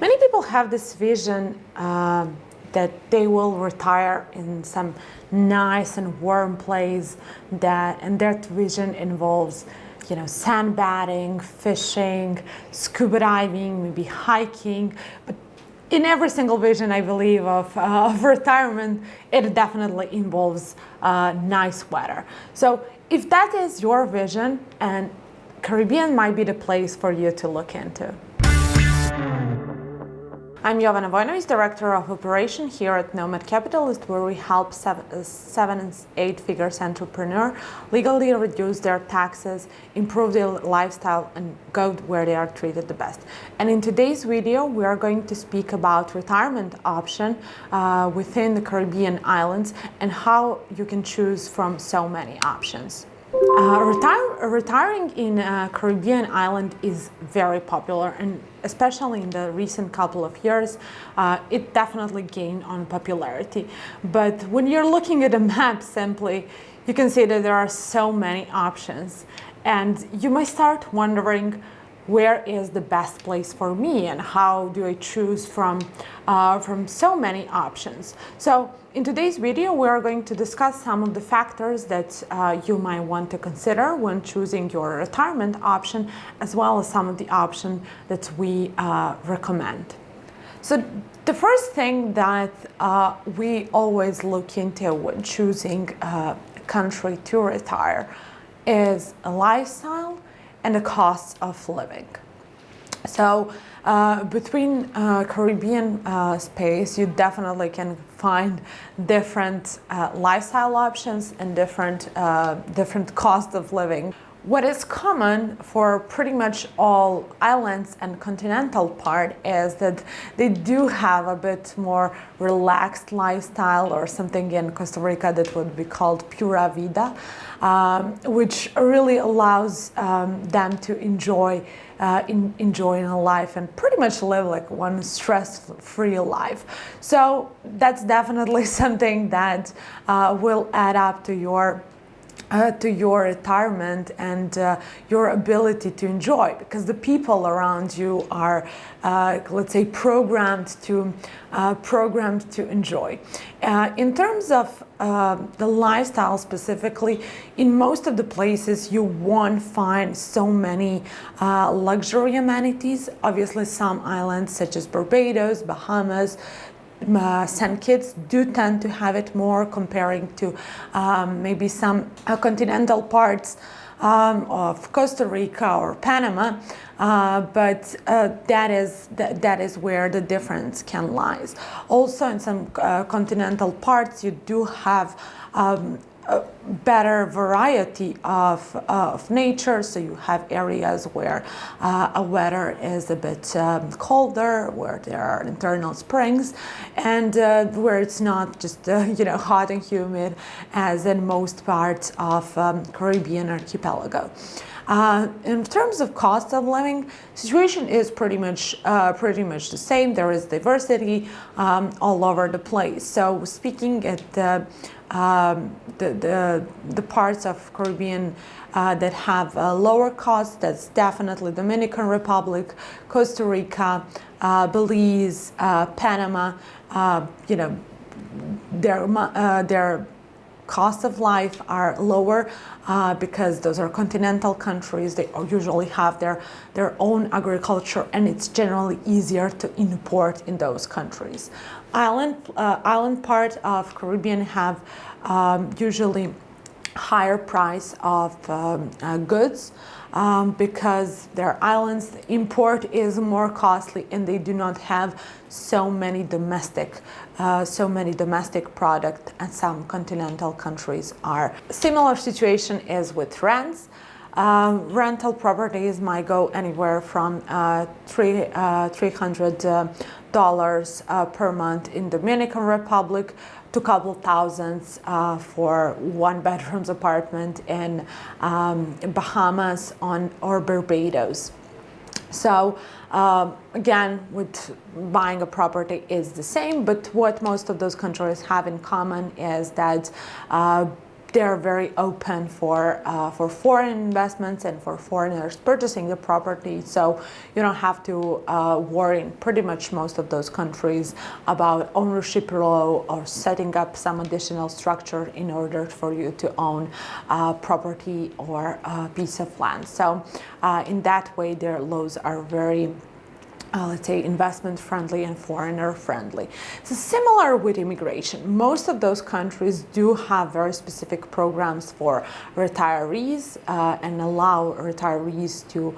Many people have this vision that they will retire in some nice and warm place, and that vision involves, sandbathing, fishing, scuba diving, maybe hiking. But in every single vision, I believe, of retirement, it definitely involves nice weather. So if that is your vision, and Caribbean might be the place for you to look into. I'm Jovana Vojnović, Director of Operation here at Nomad Capitalist, where we help seven and eight-figure entrepreneurs legally reduce their taxes, improve their lifestyle, and go where they are treated the best. And in today's video, we are going to speak about retirement option within the Caribbean islands and how you can choose from so many options. Retiring in a Caribbean island is very popular, and especially in the recent couple of years, it definitely gained on popularity. But when you're looking at a map simply, you can see that there are so many options, and you might start wondering, where is the best place for me, and how do I choose from so many options? So in today's video, we are going to discuss some of the factors that you might want to consider when choosing your retirement option, as well as some of the options that we recommend. So the first thing that we always look into when choosing a country to retire is a lifestyle and the costs of living. So between Caribbean space, you definitely can find different lifestyle options and different cost of living. What is common for pretty much all islands and continental part is that they do have a bit more relaxed lifestyle, or something in Costa Rica that would be called pura vida, which really allows them to enjoy enjoying a life and pretty much live like one stress-free life. So that's definitely something that will add up to your retirement and your ability to enjoy, because the people around you are, let's say, programmed to enjoy. In terms of the lifestyle specifically, in most of the places you won't find so many luxury amenities. Obviously, some islands such as Barbados, Bahamas, St. Kitts do tend to have it more, comparing to maybe some continental parts of Costa Rica or Panama, but that is where the difference can lie. Also, in some continental parts, you do have a better variety of nature, so you have areas where a weather is a bit colder, where there are internal springs, and where it's not just hot and humid as in most parts of Caribbean archipelago. In terms of cost of living, situation is pretty much the same. There is diversity all over the place. So speaking at the parts of Caribbean that have lower costs, that's definitely Dominican Republic, Costa Rica, Belize, Panama. Their cost of life are lower because those are continental countries. They usually have their own agriculture, and it's generally easier to import in those countries. Island part of Caribbean have usually higher price of goods because their islands, the import is more costly, and they do not have so many domestic product as some continental countries are. Similar situation is with rents. Rental properties might go anywhere from $300 per month in Dominican Republic to a couple thousands for one-bedroom apartment in Bahamas or Barbados. So again, with buying a property is the same, but what most of those countries have in common is that they're very open for foreign investments and for foreigners purchasing the property. So you don't have to worry in pretty much most of those countries about ownership law or setting up some additional structure in order for you to own property or a piece of land. So in that way, their laws are very let's say investment friendly and foreigner friendly. So similar with immigration, most of those countries do have very specific programs for retirees and allow retirees to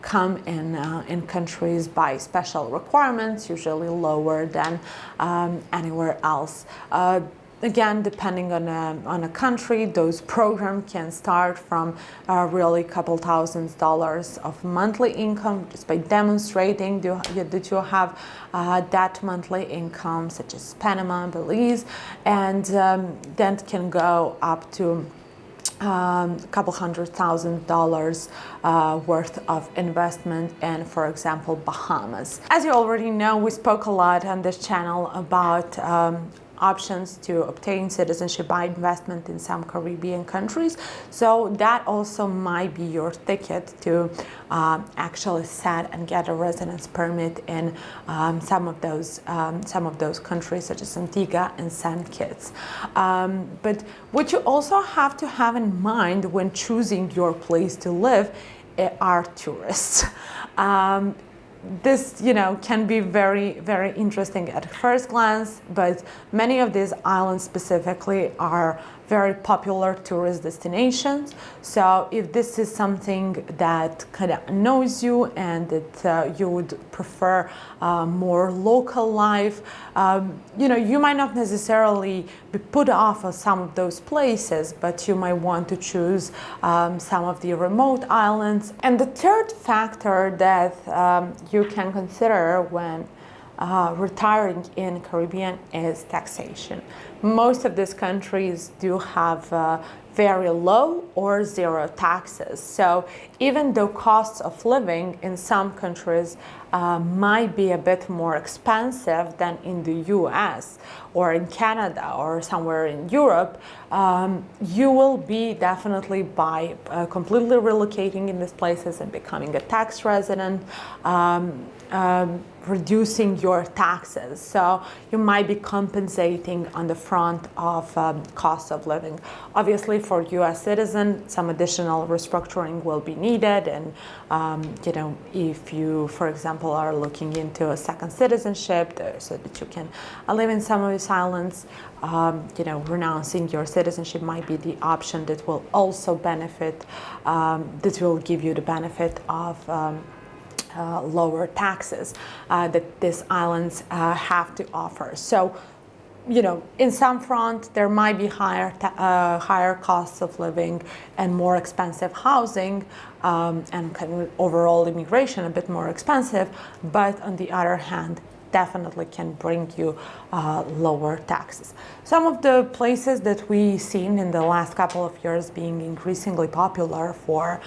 come in countries by special requirements, usually lower than anywhere else. Again, depending on a country, those programs can start from really a couple $1,000s of monthly income just by demonstrating that you have that monthly income, such as Panama, Belize, and then can go up to a couple $100,000 worth of investment in, for example, Bahamas. As you already know, we spoke a lot on this channel about options to obtain citizenship by investment in some Caribbean countries. So that also might be your ticket to actually set and get a residence permit in some of those countries, such as Antigua and St. Kitts. But what you also have to have in mind when choosing your place to live are tourists. This, can be very, very interesting at first glance, but many of these islands specifically are very popular tourist destinations. So if this is something that kind of annoys you and that you would prefer more local life, you might not necessarily be put off of some of those places, but you might want to choose some of the remote islands. And the third factor that you can consider when retiring in Caribbean is taxation. Most of these countries do have very low or zero taxes. So even though costs of living in some countries might be a bit more expensive than in the US or in Canada or somewhere in Europe, you will be definitely by completely relocating in these places and becoming a tax resident, reducing your taxes. So you might be compensating on the front of cost of living. Obviously, for US citizens, some additional restructuring will be needed. And, if you, for example, are looking into a second citizenship so that you can live in some of these islands, renouncing your citizenship might be the option that will also benefit, that will give you the benefit of lower taxes that these islands have to offer. So, in some front, there might be higher costs of living and more expensive housing, and kind of overall immigration a bit more expensive. But on the other hand, definitely can bring you lower taxes. Some of the places that we've seen in the last couple of years being increasingly popular for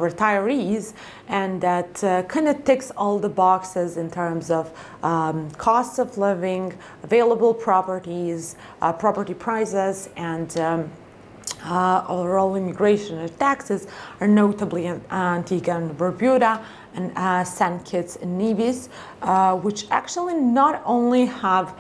retirees, and that kind of ticks all the boxes in terms of costs of living, available properties, property prices, and overall immigration and taxes are notably Antigua and Barbuda and St. Kitts and Nevis, which actually not only have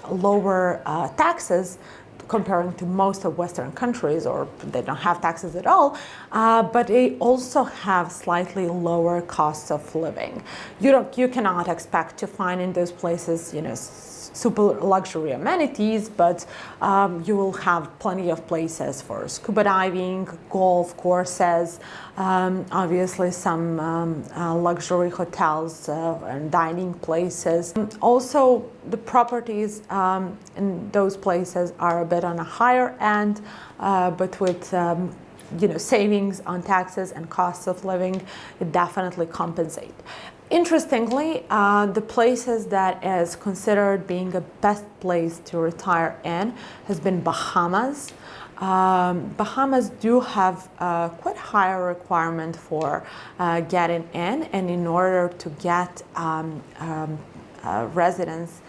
lower taxes comparing to most of Western countries, or they don't have taxes at all, but they also have slightly lower costs of living. You cannot expect to find in those places, super luxury amenities, but you will have plenty of places for scuba diving, golf courses, obviously some luxury hotels and dining places. Also, the properties in those places are a bit on a higher end, but with savings on taxes and costs of living, it definitely compensate. Interestingly, the places that is considered being the best place to retire in has been Bahamas. Bahamas do have quite higher requirement for getting in, and in order to get residence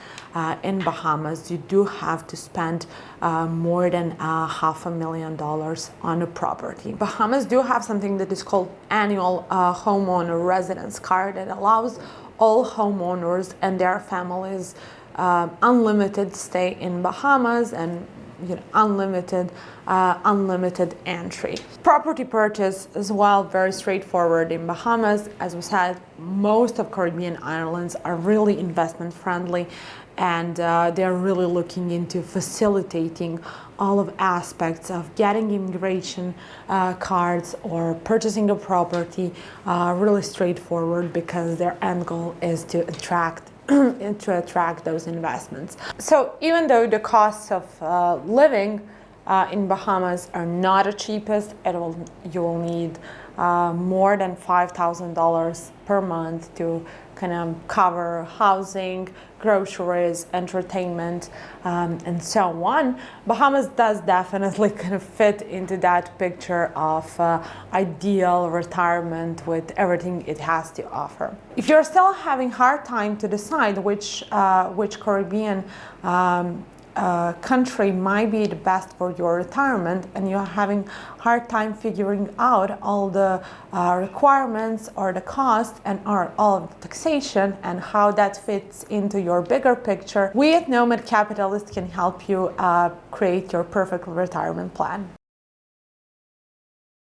in Bahamas, you do have to spend more than $500,000 on a property. Bahamas do have something that is called annual homeowner residence card that allows all homeowners and their families unlimited stay in Bahamas and unlimited entry. Property purchase as well, very straightforward in Bahamas. As we said, most of Caribbean islands are really investment friendly, and they're really looking into facilitating all of aspects of getting immigration cards or purchasing a property really straightforward, because their end goal is to attract those investments. So even though the costs of living in Bahamas are not the cheapest, you will need more than $5,000 per month to kind of cover housing, groceries, entertainment, and so on. Bahamas does definitely kind of fit into that picture of ideal retirement with everything it has to offer. If you're still having hard time to decide which Caribbean country might be the best for your retirement, and you're having hard time figuring out all the requirements or the cost and all of the taxation and how that fits into your bigger picture, we at Nomad Capitalist can help you create your perfect retirement plan.